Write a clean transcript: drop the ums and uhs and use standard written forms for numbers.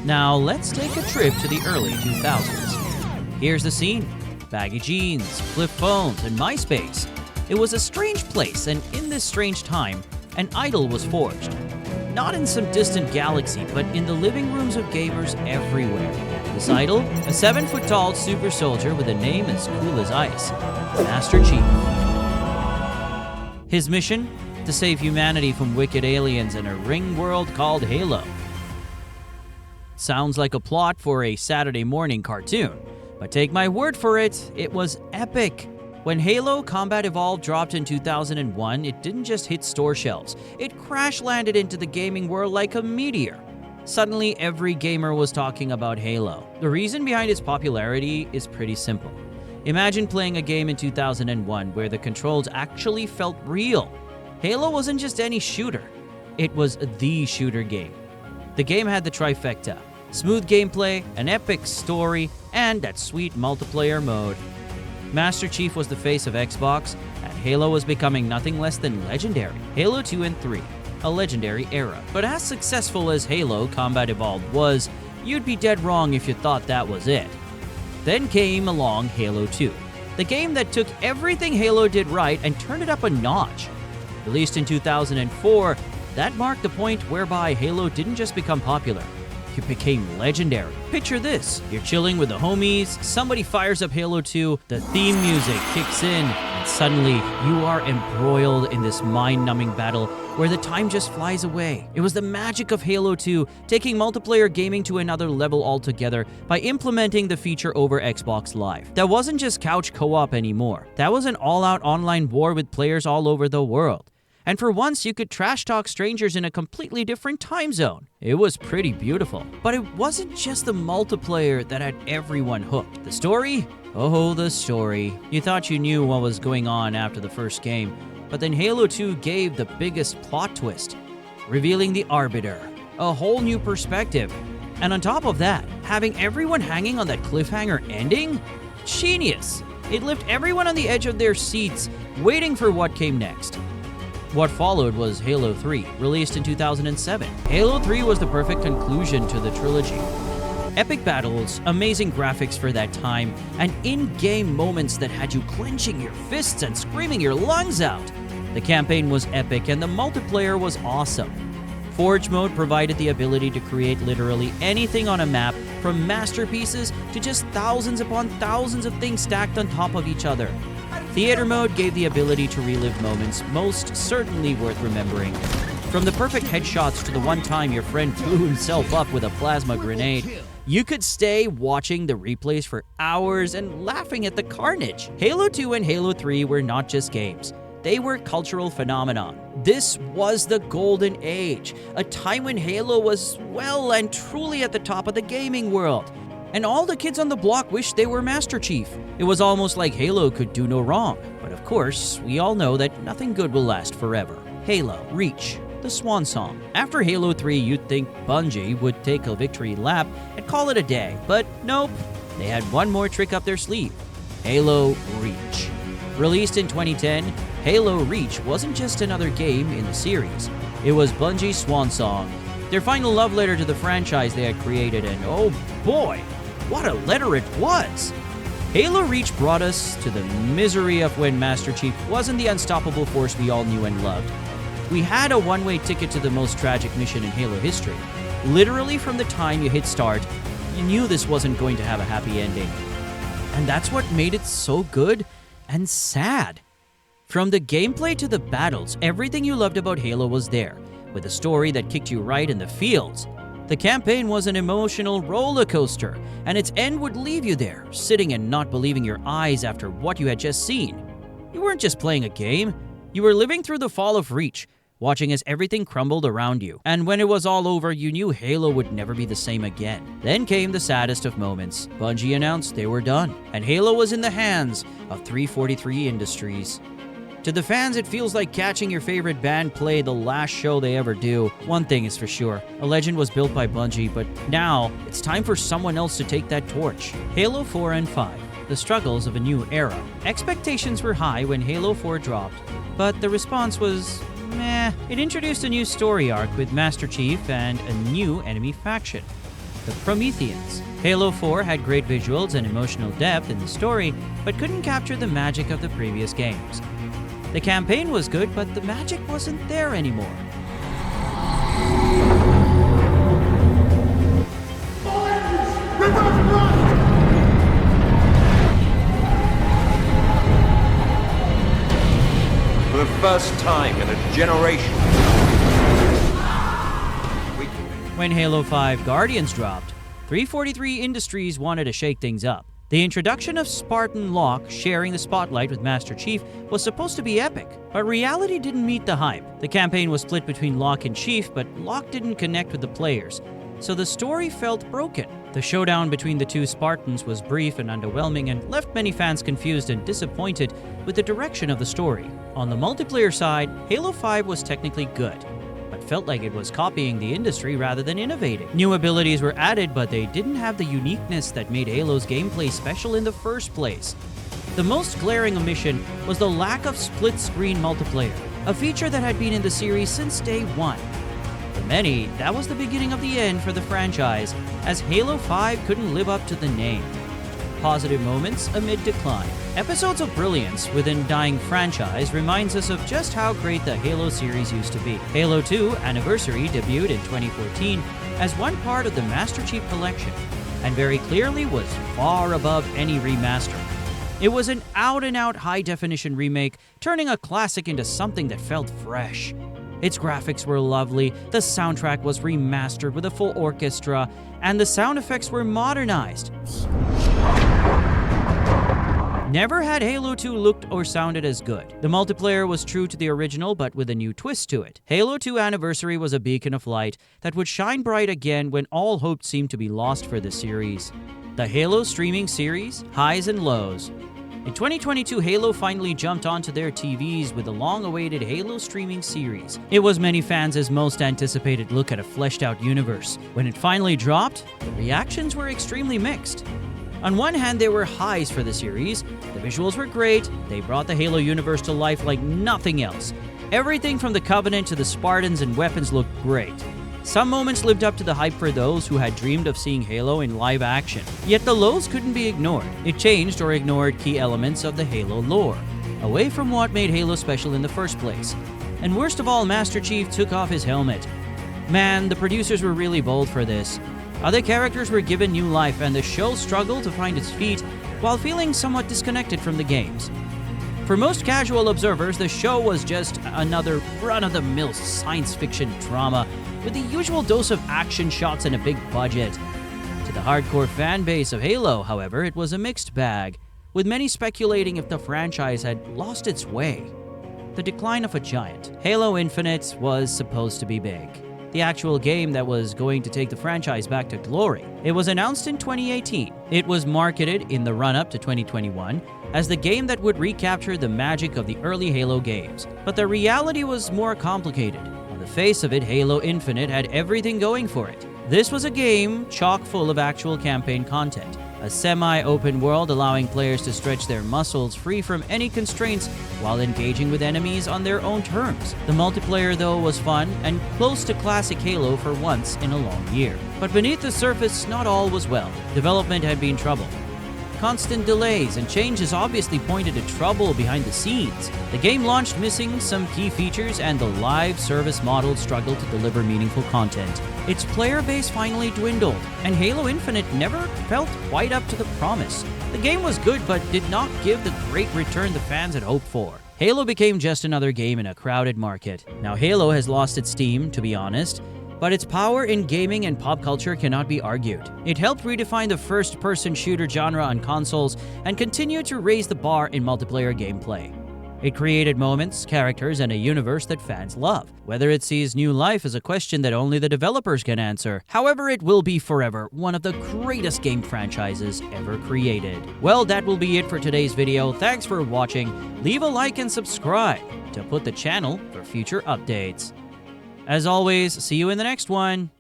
Now let's take a trip to the early 2000s. Here's the scene. Baggy jeans, flip phones, and MySpace. It was a strange place, and in this strange time, an idol was forged. Not in some distant galaxy, but in the living rooms of gamers everywhere. This idol, a 7-foot-tall super soldier with a name as cool as ice, Master Chief. His mission? To save humanity from wicked aliens in a ring world called Halo. Sounds like a plot for a Saturday morning cartoon, but take my word for it, it was epic. When Halo Combat Evolved dropped in 2001, it didn't just hit store shelves, it crash-landed into the gaming world like a meteor. Suddenly, every gamer was talking about Halo. The reason behind its popularity is pretty simple. Imagine playing a game in 2001 where the controls actually felt real. Halo wasn't just any shooter, it was the shooter game. The game had the trifecta: smooth gameplay, an epic story, and that sweet multiplayer mode. Master Chief was the face of Xbox, and Halo was becoming nothing less than legendary. Halo 2 and 3, a legendary era. But as successful as Halo Combat Evolved was, you'd be dead wrong if you thought that was it. Then came along Halo 2, the game that took everything Halo did right and turned it up a notch. Released in 2004, that marked the point whereby Halo didn't just become popular, it became legendary. Picture this, you're chilling with the homies, somebody fires up Halo 2, the theme music kicks in, and suddenly you are embroiled in this mind-numbing battle where the time just flies away. It was the magic of Halo 2, taking multiplayer gaming to another level altogether by implementing the feature over Xbox Live. That wasn't just couch co-op anymore. That was an all-out online war with players all over the world. And for once, you could trash talk strangers in a completely different time zone. It was pretty beautiful. But it wasn't just the multiplayer that had everyone hooked. The story? Oh, the story. You thought you knew what was going on after the first game, but then Halo 2 gave the biggest plot twist, revealing the Arbiter, a whole new perspective. And on top of that, having everyone hanging on that cliffhanger ending? Genius! It left everyone on the edge of their seats, waiting for what came next. What followed was Halo 3, released in 2007. Halo 3 was the perfect conclusion to the trilogy. Epic battles, amazing graphics for that time, and in-game moments that had you clenching your fists and screaming your lungs out. The campaign was epic and the multiplayer was awesome. Forge mode provided the ability to create literally anything on a map, from masterpieces to just thousands upon thousands of things stacked on top of each other. Theater mode gave the ability to relive moments most certainly worth remembering. From the perfect headshots to the one time your friend blew himself up with a plasma grenade, you could stay watching the replays for hours and laughing at the carnage. Halo 2 and Halo 3 were not just games. They were cultural phenomenon. This was the golden age, a time when Halo was well and truly at the top of the gaming world. And all the kids on the block wished they were Master Chief. It was almost like Halo could do no wrong. But of course, we all know that nothing good will last forever. Halo, Reach, the swan song. After Halo 3, you'd think Bungie would take a victory lap and call it a day. But nope, they had one more trick up their sleeve. Halo Reach. Released in 2010, Halo Reach wasn't just another game in the series. It was Bungie's swan song, their final love letter to the franchise they had created, and oh boy, what a letter it was! Halo Reach brought us to the misery of when Master Chief wasn't the unstoppable force we all knew and loved. We had a one-way ticket to the most tragic mission in Halo history. Literally from the time you hit start, you knew this wasn't going to have a happy ending. And that's what made it so good and sad. From the gameplay to the battles, everything you loved about Halo was there, with a story that kicked you right in the feels. The campaign was an emotional roller coaster, and its end would leave you there, sitting and not believing your eyes after what you had just seen. You weren't just playing a game, you were living through the fall of Reach, watching as everything crumbled around you. And when it was all over, you knew Halo would never be the same again. Then came the saddest of moments. Bungie announced they were done, and Halo was in the hands of 343 Industries. To the fans, it feels like catching your favorite band play the last show they ever do. One thing is for sure, a legend was built by Bungie, but now it's time for someone else to take that torch. Halo 4 and 5, the struggles of a new era. Expectations were high when Halo 4 dropped, but the response was meh. It introduced a new story arc with Master Chief and a new enemy faction. the Prometheans. Halo 4 had great visuals and emotional depth in the story, but couldn't capture the magic of the previous games. The campaign was good, but the magic wasn't there anymore. For the first time in a generation. When Halo 5 Guardians dropped, 343 Industries wanted to shake things up. The introduction of Spartan Locke sharing the spotlight with Master Chief was supposed to be epic, but reality didn't meet the hype. The campaign was split between Locke and Chief, but Locke didn't connect with the players, so the story felt broken. The showdown between the two Spartans was brief and underwhelming and left many fans confused and disappointed with the direction of the story. On the multiplayer side, Halo 5 was technically good, but felt like it was copying the industry rather than innovating. New abilities were added, but they didn't have the uniqueness that made Halo's gameplay special in the first place. The most glaring omission was the lack of split-screen multiplayer, a feature that had been in the series since day one. For many, that was the beginning of the end for the franchise, as Halo 5 couldn't live up to the name. Positive moments amid decline. Episodes of brilliance within dying franchise reminds us of just how great the Halo series used to be. Halo 2 Anniversary debuted in 2014 as one part of the Master Chief Collection, and very clearly was far above any remaster. It was an out-and-out high-definition remake, turning a classic into something that felt fresh. Its graphics were lovely, the soundtrack was remastered with a full orchestra, and the sound effects were modernized. Never had Halo 2 looked or sounded as good. The multiplayer was true to the original, but with a new twist to it. Halo 2 Anniversary was a beacon of light that would shine bright again when all hope seemed to be lost for the series. The Halo streaming series, highs and lows. In 2022, Halo finally jumped onto their TVs with the long-awaited Halo streaming series. It was many fans' most anticipated look at a fleshed-out universe. When it finally dropped, the reactions were extremely mixed. On one hand, there were highs for the series. The visuals were great. They brought the Halo universe to life like nothing else. Everything from the Covenant to the Spartans and weapons looked great. Some moments lived up to the hype for those who had dreamed of seeing Halo in live action. Yet the lows couldn't be ignored. It changed or ignored key elements of the Halo lore, away from what made Halo special in the first place. And worst of all, Master Chief took off his helmet. Man, the producers were really bold for this. Other characters were given new life, and the show struggled to find its feet while feeling somewhat disconnected from the games. For most casual observers, the show was just another run-of-the-mill science fiction drama with the usual dose of action shots and a big budget. To the hardcore fan base of Halo, however, it was a mixed bag, with many speculating if the franchise had lost its way. The decline of a giant. Halo Infinite was supposed to be big. The actual game that was going to take the franchise back to glory. It was announced in 2018. It was marketed in the run-up to 2021 as the game that would recapture the magic of the early Halo games. But the reality was more complicated. On the face of it, Halo Infinite had everything going for it. This was a game chock full of actual campaign content. A semi-open world allowing players to stretch their muscles free from any constraints while engaging with enemies on their own terms. The multiplayer, though, was fun and close to classic Halo for once in a long year. But beneath the surface, not all was well. Development had been troubled. Constant delays and changes obviously pointed to trouble behind the scenes. The game launched missing some key features, and the live service model struggled to deliver meaningful content. Its player base finally dwindled, and Halo Infinite never felt quite up to the promise. The game was good, but did not give the great return the fans had hoped for. Halo became just another game in a crowded market. Now Halo has lost its steam, to be honest, but its power in gaming and pop culture cannot be argued. It helped redefine the first-person shooter genre on consoles and continued to raise the bar in multiplayer gameplay. It created moments, characters, and a universe that fans love. Whether it sees new life is a question that only the developers can answer. However, it will be forever one of the greatest game franchises ever created. Well, that will be it for today's video. Thanks for watching. Leave a like and subscribe to put the channel for future updates. As always, see you in the next one.